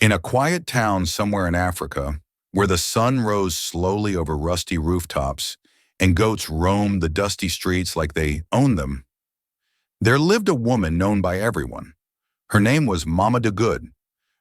In a quiet town somewhere in Africa, where the sun rose slowly over rusty rooftops and goats roamed the dusty streets like they owned them, there lived a woman known by everyone. Her name was Mama DoGood.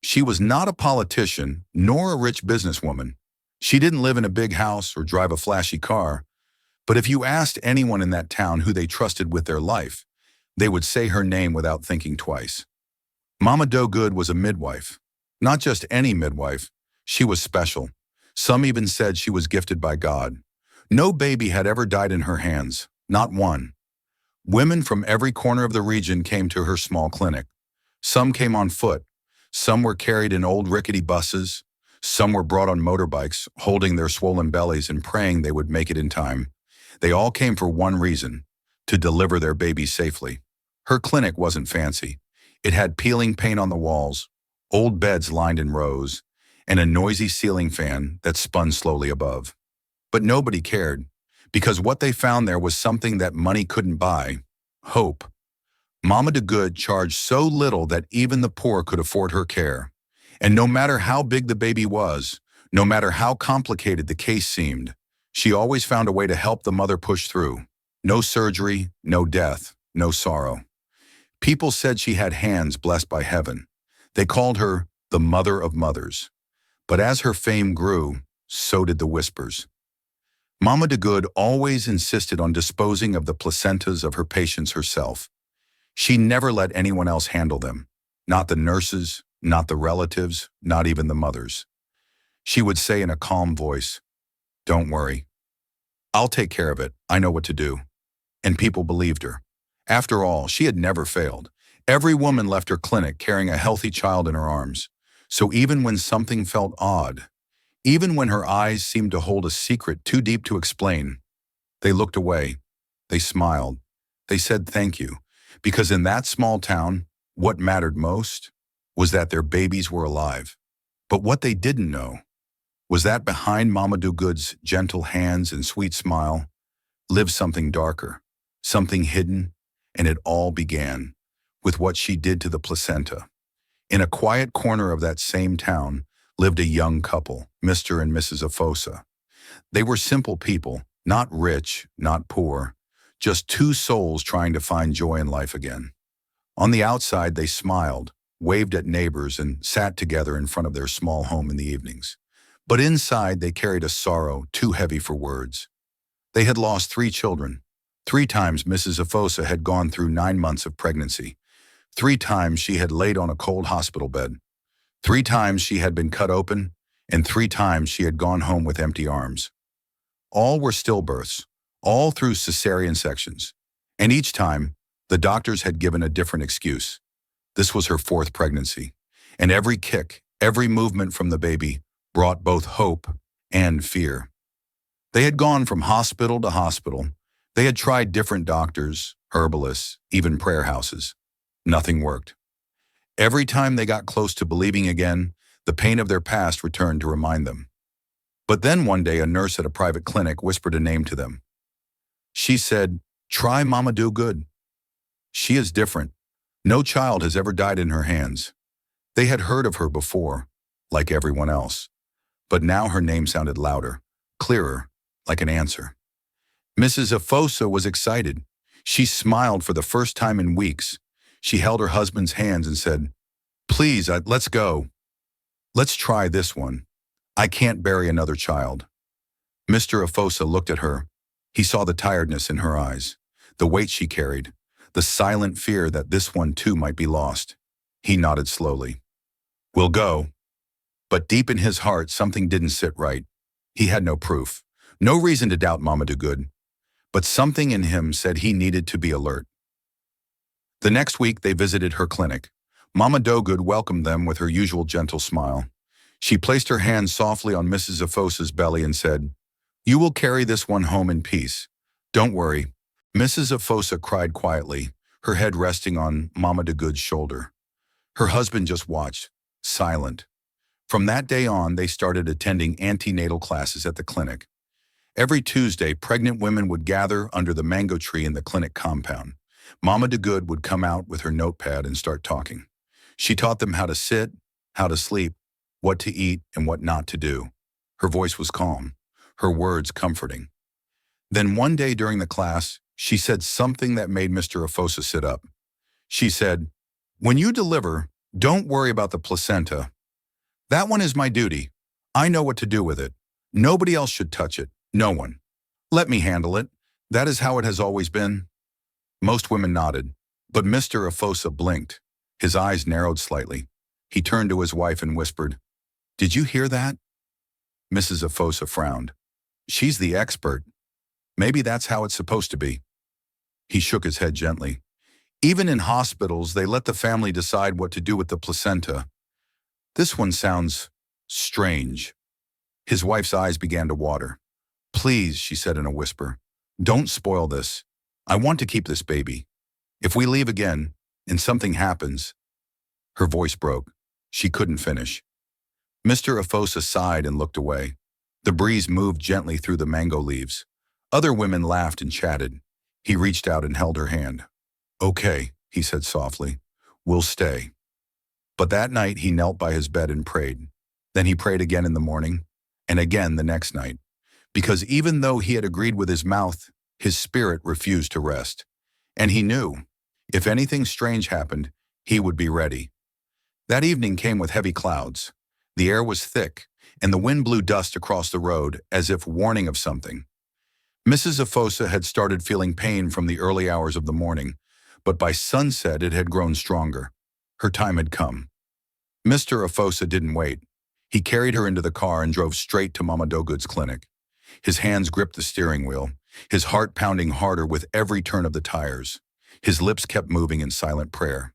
She was not a politician nor a rich businesswoman. She didn't live in a big house or drive a flashy car, but if you asked anyone in that town who they trusted with their life, they would say her name without thinking twice. Mama DoGood was a midwife. Not just any midwife, she was special. Some even said she was gifted by God. No baby had ever died in her hands, not one. Women from every corner of the region came to her small clinic. Some came on foot, some were carried in old rickety buses, some were brought on motorbikes, holding their swollen bellies and praying they would make it in time. They all came for one reason: to deliver their babies safely. Her clinic wasn't fancy. It had peeling paint on the walls, old beds lined in rows, and a noisy ceiling fan that spun slowly above. But nobody cared, because what they found there was something that money couldn't buy: hope. Mama DoGood charged so little that even the poor could afford her care. And no matter how big the baby was, no matter how complicated the case seemed, she always found a way to help the mother push through. No surgery, no death, no sorrow. People said she had hands blessed by heaven. They called her the Mother of Mothers. But as her fame grew, so did the whispers. Mama DoGood always insisted on disposing of the placentas of her patients herself. She never let anyone else handle them. Not the nurses, not the relatives, not even the mothers. She would say in a calm voice, "Don't worry. I'll take care of it. I know what to do." And people believed her. After all, she had never failed. Every woman left her clinic carrying a healthy child in her arms. So even when something felt odd, even when her eyes seemed to hold a secret too deep to explain, they looked away. They smiled. They said thank you, because in that small town, what mattered most was that their babies were alive. But what they didn't know was that behind Mama DoGood's gentle hands and sweet smile lived something darker, something hidden, and it all began with what she did to the placenta. In a quiet corner of that same town lived a young couple, Mr. and Mrs. Efosa. They were simple people, not rich, not poor, just two souls trying to find joy in life again. On the outside, they smiled, waved at neighbors, and sat together in front of their small home in the evenings. But inside, they carried a sorrow too heavy for words. They had lost 3 children. 3 times Mrs. Efosa had gone through 9 months of pregnancy. 3 times she had laid on a cold hospital bed. 3 times she had been cut open, and 3 times she had gone home with empty arms. All were stillbirths, all through cesarean sections. And each time, the doctors had given a different excuse. This was her 4th pregnancy, and every kick, every movement from the baby brought both hope and fear. They had gone from hospital to hospital. They had tried different doctors, herbalists, even prayer houses. Nothing worked. Every time they got close to believing again, the pain of their past returned to remind them. But then one day, a nurse at a private clinic whispered a name to them. She said, "Try Mama DoGood. She is different. No child has ever died in her hands." They had heard of her before, like everyone else. But now her name sounded louder, clearer, like an answer. Mrs. Efosa was excited. She smiled for the first time in weeks. She held her husband's hands and said, "Please, let's go. Let's try this one. I can't bury another child." Mr. Efosa looked at her. He saw the tiredness in her eyes, the weight she carried, the silent fear that this one too might be lost. He nodded slowly. "We'll go." But deep in his heart, something didn't sit right. He had no proof, no reason to doubt Mama DoGood, but something in him said he needed to be alert. The next week, they visited her clinic. Mama DoGood welcomed them with her usual gentle smile. She placed her hand softly on Mrs. Efosa's belly and said, "You will carry this one home in peace. Don't worry." Mrs. Efosa cried quietly, her head resting on Mama DoGood's shoulder. Her husband just watched, silent. From that day on, they started attending antenatal classes at the clinic. Every Tuesday, pregnant women would gather under the mango tree in the clinic compound. Mama DoGood would come out with her notepad and start talking. She taught them how to sit, how to sleep, what to eat and what not to do. Her voice was calm, her words comforting. Then one day during the class, she said something that made Mr. Efosa sit up. She said, "When you deliver, don't worry about the placenta. That one is my duty. I know what to do with it. Nobody else should touch it. No one. Let me handle it. That is how it has always been." Most women nodded, but Mr. Efosa blinked. His eyes narrowed slightly. He turned to his wife and whispered, "Did you hear that?" Mrs. Efosa frowned. "She's the expert. Maybe that's how it's supposed to be." He shook his head gently. "Even in hospitals, they let the family decide what to do with the placenta. This one sounds strange." His wife's eyes began to water. "Please," she said in a whisper, "don't spoil this. I want to keep this baby. If we leave again, and something happens—" Her voice broke. She couldn't finish. Mr. Efosa sighed and looked away. The breeze moved gently through the mango leaves. Other women laughed and chatted. He reached out and held her hand. "Okay," he said softly, "we'll stay." But that night he knelt by his bed and prayed. Then he prayed again in the morning, and again the next night. Because even though he had agreed with his mouth, his spirit refused to rest. And he knew, if anything strange happened, he would be ready. That evening came with heavy clouds. The air was thick, and the wind blew dust across the road as if warning of something. Mrs. Efosa had started feeling pain from the early hours of the morning, but by sunset it had grown stronger. Her time had come. Mr. Efosa didn't wait. He carried her into the car and drove straight to Mama DoGood's clinic. His hands gripped the steering wheel, his heart pounding harder with every turn of the tires. His lips kept moving in silent prayer.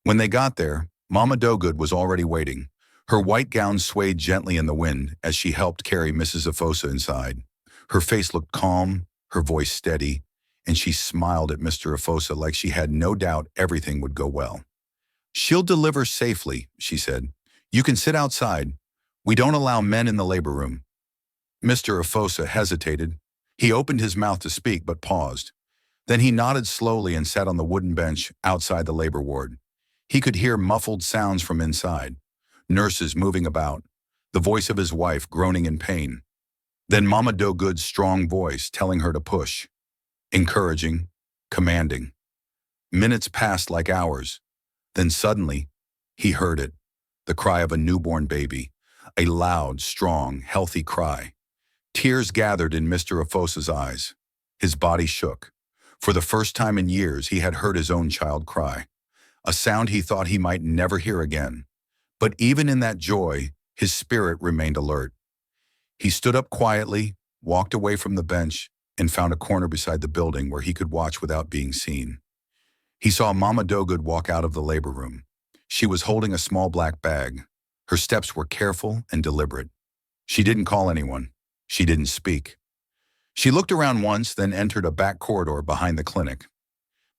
When they got there, Mama DoGood was already waiting. Her white gown swayed gently in the wind as she helped carry Mrs. Efosa inside. Her face looked calm, her voice steady, and she smiled at Mr. Efosa like she had no doubt everything would go well. "She'll deliver safely," she said. "You can sit outside. We don't allow men in the labor room." Mr. Efosa hesitated. He opened his mouth to speak but paused. Then he nodded slowly and sat on the wooden bench outside the labor ward. He could hear muffled sounds from inside, nurses moving about, the voice of his wife groaning in pain. Then Mama DoGood's strong voice telling her to push, encouraging, commanding. Minutes passed like hours. Then suddenly, he heard it, the cry of a newborn baby, a loud, strong, healthy cry. Tears gathered in Mr. Efosa's eyes. His body shook. For the first time in years, he had heard his own child cry, a sound he thought he might never hear again. But even in that joy, his spirit remained alert. He stood up quietly, walked away from the bench, and found a corner beside the building where he could watch without being seen. He saw Mama DoGood walk out of the labor room. She was holding a small black bag. Her steps were careful and deliberate. She didn't call anyone. She didn't speak. She looked around once, then entered a back corridor behind the clinic.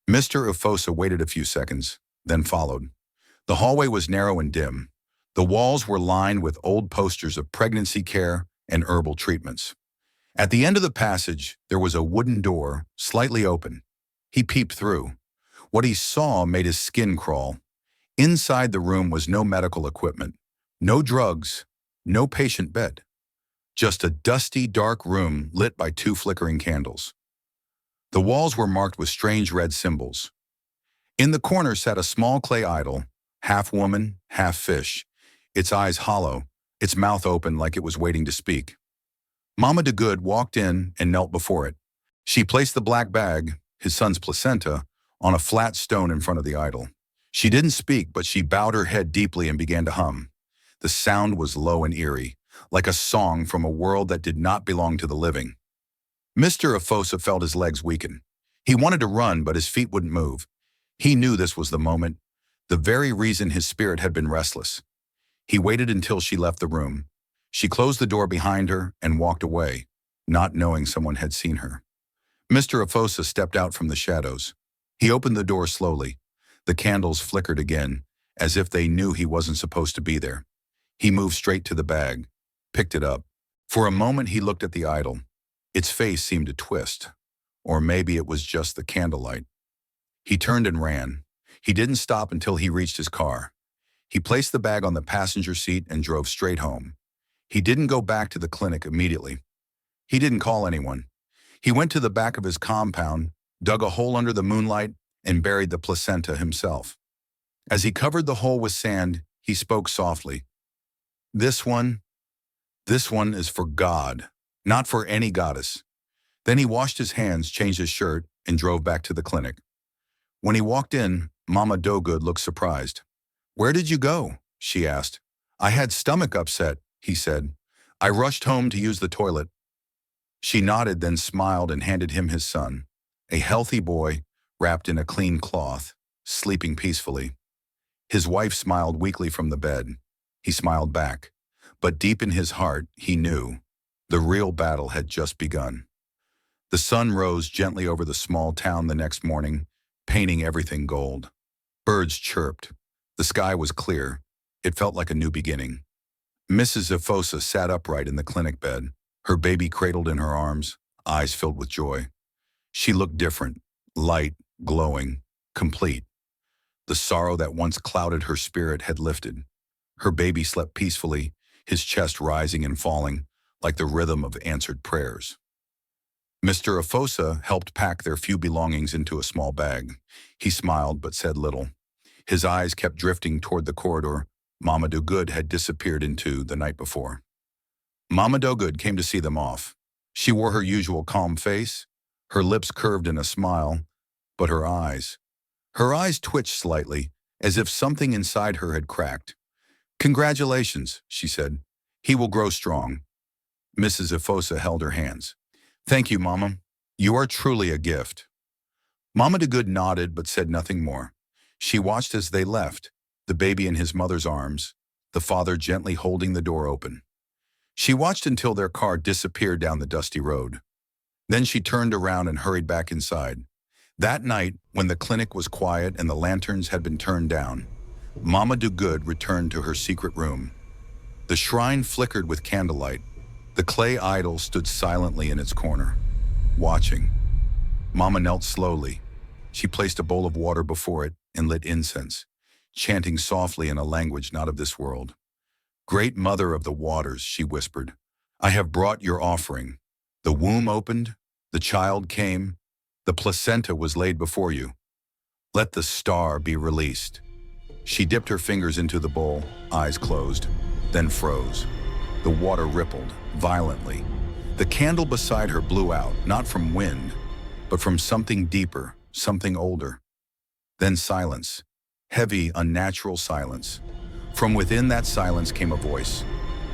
Mr. Efosa waited a few seconds, then followed. The hallway was narrow and dim. The walls were lined with old posters of pregnancy care and herbal treatments. At the end of the passage, there was a wooden door, slightly open. He peeped through. What he saw made his skin crawl. Inside the room was no medical equipment, no drugs, no patient bed. Just a dusty, dark room lit by 2 flickering candles. The walls were marked with strange red symbols. In the corner sat a small clay idol, half woman, half fish, its eyes hollow, its mouth open like it was waiting to speak. Mama DoGood walked in and knelt before it. She placed the black bag, his son's placenta, on a flat stone in front of the idol. She didn't speak, but she bowed her head deeply and began to hum. The sound was low and eerie, like a song from a world that did not belong to the living. Mr. Efosa felt his legs weaken. He wanted to run, but his feet wouldn't move. He knew this was the moment, the very reason his spirit had been restless. He waited until she left the room. She closed the door behind her and walked away, not knowing someone had seen her. Mr. Efosa stepped out from the shadows. He opened the door slowly. The candles flickered again, as if they knew he wasn't supposed to be there. He moved straight to the bag, picked it up. For a moment he looked at the idol. Its face seemed to twist, or maybe it was just the candlelight. He turned and ran. He didn't stop until he reached his car. He placed the bag on the passenger seat and drove straight home. He didn't go back to the clinic immediately. He didn't call anyone. He went to the back of his compound, dug a hole under the moonlight, and buried the placenta himself. As he covered the hole with sand, he spoke softly. This one is for God, not for any goddess. Then he washed his hands, changed his shirt, and drove back to the clinic. When he walked in, Mama DoGood looked surprised. "Where did you go?" she asked. "I had stomach upset," he said. "I rushed home to use the toilet." She nodded, then smiled and handed him his son, a healthy boy wrapped in a clean cloth, sleeping peacefully. His wife smiled weakly from the bed. He smiled back, but deep in his heart, he knew the real battle had just begun. The sun rose gently over the small town the next morning, painting everything gold. Birds chirped. The sky was clear. It felt like a new beginning. Mrs. Efosa sat upright in the clinic bed, her baby cradled in her arms, eyes filled with joy. She looked different, light, glowing, complete. The sorrow that once clouded her spirit had lifted. Her baby slept peacefully, his chest rising and falling like the rhythm of answered prayers. Mr. Efosa helped pack their few belongings into a small bag. He smiled but said little. His eyes kept drifting toward the corridor Mama DoGood had disappeared into the night before. Mama DoGood came to see them off. She wore her usual calm face, her lips curved in a smile, but her eyes twitched slightly, as if something inside her had cracked. "Congratulations," she said. "He will grow strong." Mrs. Efosa held her hands. "Thank you, Mama. You are truly a gift." Mama DoGood nodded but said nothing more. She watched as they left, the baby in his mother's arms, the father gently holding the door open. She watched until their car disappeared down the dusty road. Then she turned around and hurried back inside. That night, when the clinic was quiet and the lanterns had been turned down, Mama DoGood returned to her secret room. The shrine flickered with candlelight. The clay idol stood silently in its corner, watching. Mama knelt slowly. She placed a bowl of water before it and lit incense, chanting softly in a language not of this world. "Great Mother of the waters," she whispered, "I have brought your offering. The womb opened, the child came, the placenta was laid before you. Let the star be released." She dipped her fingers into the bowl, eyes closed, then froze. The water rippled violently. The candle beside her blew out, not from wind, but from something deeper, something older. Then silence, heavy, unnatural silence. From within that silence came a voice,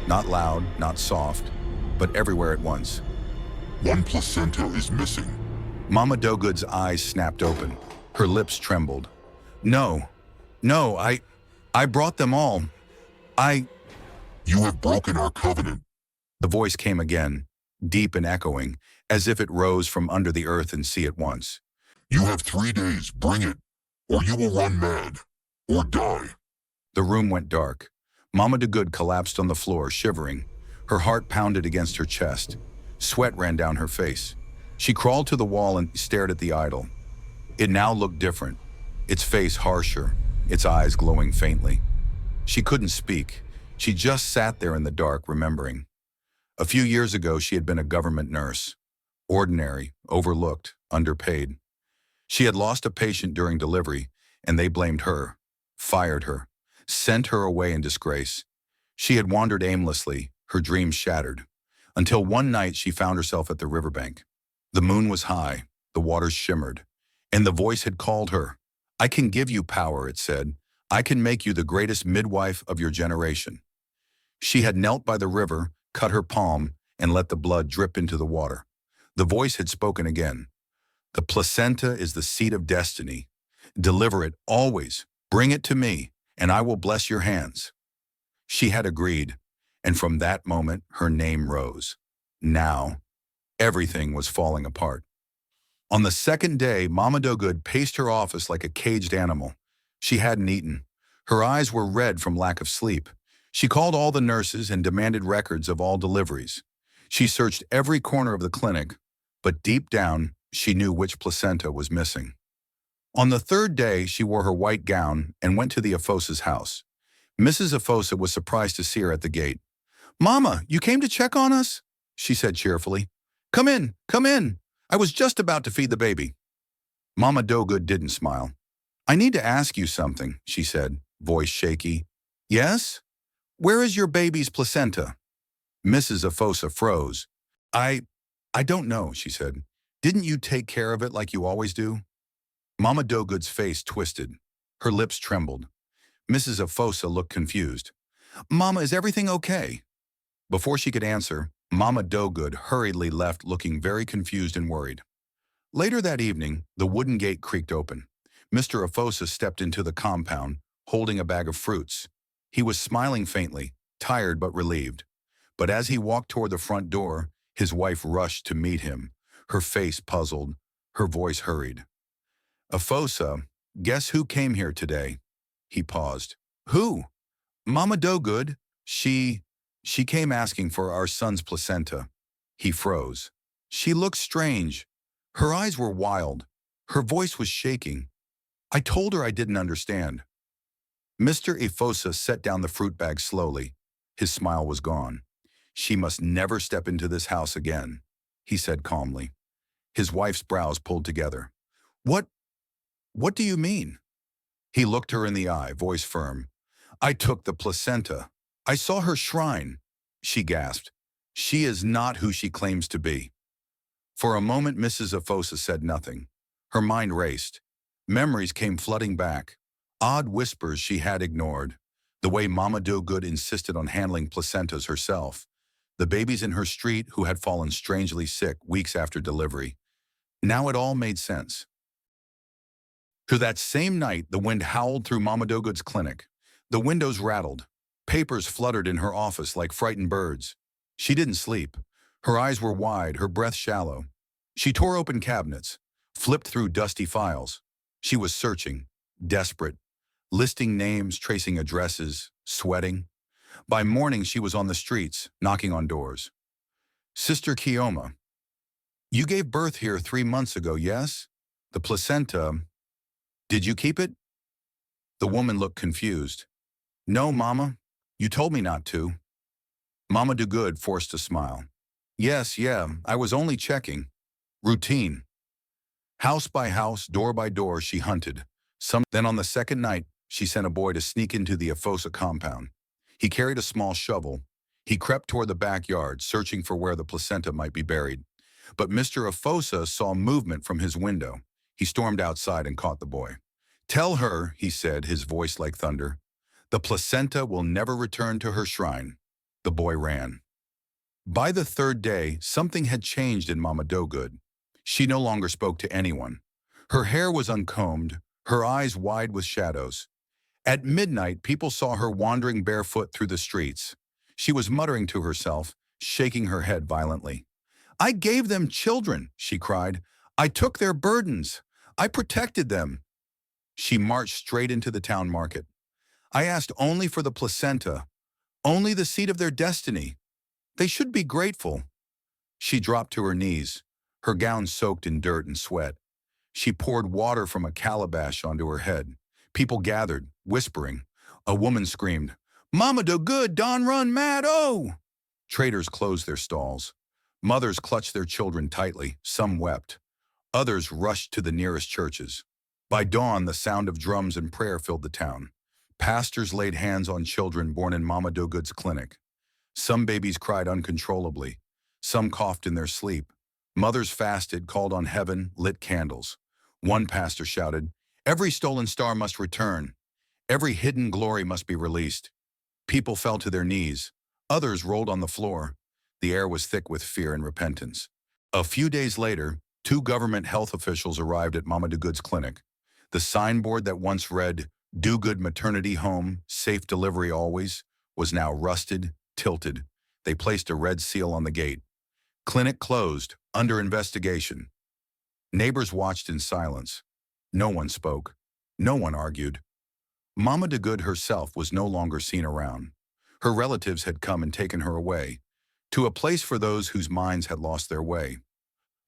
not loud, not soft, but everywhere at once. "One placenta is missing." Mama DoGood's eyes snapped open. Her lips trembled. No, I brought them all. "You have broken our covenant." The voice came again, deep and echoing, as if it rose from under the earth and sea at once. "You have 3 days, bring it, or you will run mad, or die." The room went dark. Mama DoGood collapsed on the floor, shivering. Her heart pounded against her chest. Sweat ran down her face. She crawled to the wall and stared at the idol. It now looked different, its face harsher, its eyes glowing faintly. She couldn't speak. She just sat there in the dark, remembering. A few years ago, she had been a government nurse. Ordinary, overlooked, underpaid. She had lost a patient during delivery, and they blamed her, fired her, sent her away in disgrace. She had wandered aimlessly, her dreams shattered, until one night she found herself at the riverbank. The moon was high, the waters shimmered, and the voice had called her. "I can give you power," it said. "I can make you the greatest midwife of your generation." She had knelt by the river, cut her palm, and let the blood drip into the water. The voice had spoken again. "The placenta is the seed of destiny. Deliver it always. Bring it to me, and I will bless your hands." She had agreed, and from that moment her name rose. Now, everything was falling apart. On the second day, Mama DoGood paced her office like a caged animal. She hadn't eaten. Her eyes were red from lack of sleep. She called all the nurses and demanded records of all deliveries. She searched every corner of the clinic, but deep down, she knew which placenta was missing. On the third day, she wore her white gown and went to the Efosa's house. Mrs. Efosa was surprised to see her at the gate. "Mama, you came to check on us?" she said cheerfully. "Come in, come in. I was just about to feed the baby." Mama DoGood didn't smile. "I need to ask you something," she said, voice shaky. "Yes? Where is your baby's placenta?" Mrs. Efosa froze. I I don't know," she said. "Didn't you take care of it like you always do?" Mama DoGood's face twisted. Her lips trembled. Mrs. Efosa looked confused. "Mama, is everything okay?" Before she could answer, Mama DoGood hurriedly left looking very confused and worried. Later that evening, the wooden gate creaked open. Mr. Efosa stepped into the compound, holding a bag of fruits. He was smiling faintly, tired but relieved. But as he walked toward the front door, his wife rushed to meet him, her face puzzled, her voice hurried. "Efosa, guess who came here today?" He paused. "Who?" "Mama DoGood. She came asking for our son's placenta." He froze. She looked strange. Her eyes were wild. Her voice was shaking. "I told her I didn't understand." Mr. Efosa set down the fruit bag slowly. His smile was gone. "She must never step into this house again," he said calmly. His wife's brows pulled together. What do you mean?" He looked her in the eye, voice firm. "I took the placenta. I saw her shrine." She gasped. "She is not who she claims to be." For a moment, Mrs. Efosa said nothing. Her mind raced. Memories came flooding back. Odd whispers she had ignored. The way Mama DoGood insisted on handling placentas herself. The babies in her street who had fallen strangely sick weeks after delivery. Now it all made sense. To that same night, the wind howled through Mama DoGood's clinic. The windows rattled. Papers fluttered in her office like frightened birds. She didn't sleep. Her eyes were wide, her breath shallow. She tore open cabinets, flipped through dusty files. She was searching, desperate, listing names, tracing addresses, sweating. By morning, she was on the streets, knocking on doors. "Sister Kioma, you gave birth here 3 months ago, yes? The placenta, did you keep it?" The woman looked confused. "No, Mama. You told me not to." Mama DoGood forced a smile. "Yes, yeah, I was only checking. Routine." House by house, door by door, she hunted. Then on the second night, she sent a boy to sneak into the Efosa compound. He carried a small shovel. He crept toward the backyard, searching for where the placenta might be buried. But Mr. Efosa saw movement from his window. He stormed outside and caught the boy. "Tell her," he said, his voice like thunder, "the placenta will never return to her shrine." The boy ran. By the third day, something had changed in Mama DoGood. She no longer spoke to anyone. Her hair was uncombed, her eyes wide with shadows. At midnight, people saw her wandering barefoot through the streets. She was muttering to herself, shaking her head violently. "I gave them children," she cried. "I took their burdens. I protected them." She marched straight into the town market. "I asked only for the placenta, only the seed of their destiny. They should be grateful." She dropped to her knees, her gown soaked in dirt and sweat. She poured water from a calabash onto her head. People gathered, whispering. A woman screamed, "Mama DoGood, Don run mad, oh!" Traders closed their stalls. Mothers clutched their children tightly. Some wept. Others rushed to the nearest churches. By dawn, the sound of drums and prayer filled the town. Pastors laid hands on children born in Mama DoGood's clinic. Some babies cried uncontrollably. Some coughed in their sleep. Mothers fasted, called on heaven, lit candles. One pastor shouted, "Every stolen star must return. Every hidden glory must be released." People fell to their knees. Others rolled on the floor. The air was thick with fear and repentance. A few days later, 2 government health officials arrived at Mama DoGood's clinic. The signboard that once read, "DoGood Maternity Home, Safe Delivery Always," was now rusted, tilted. They placed a red seal on the gate. "Clinic closed, under investigation." Neighbors watched in silence. No one spoke. No one argued. Mama DoGood herself was no longer seen around. Her relatives had come and taken her away, to a place for those whose minds had lost their way.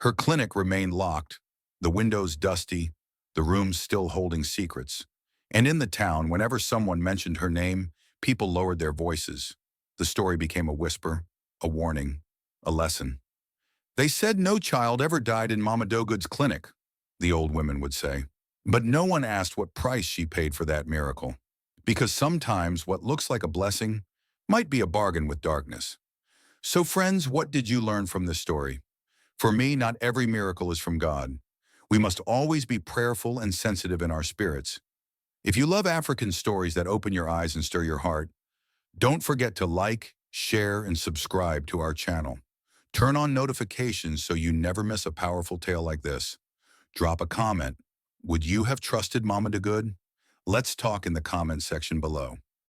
Her clinic remained locked, the windows dusty, the rooms still holding secrets. And in the town, whenever someone mentioned her name, People lowered their voices. The story became a whisper, a warning, a lesson. They said no child ever died in Mama DoGood's clinic, the old women would say. But no one asked what price she paid for that miracle. Because sometimes what looks like a blessing might be a bargain with darkness. So friends, what did you learn from this story? For me, not every miracle is from God. We must always be prayerful and sensitive in our spirits. If you love African stories that open your eyes and stir your heart, don't forget to like, share, and subscribe to our channel. Turn on notifications so you never miss a powerful tale like this. Drop a comment. Would you have trusted Mama DoGood? Let's talk in the comment section below.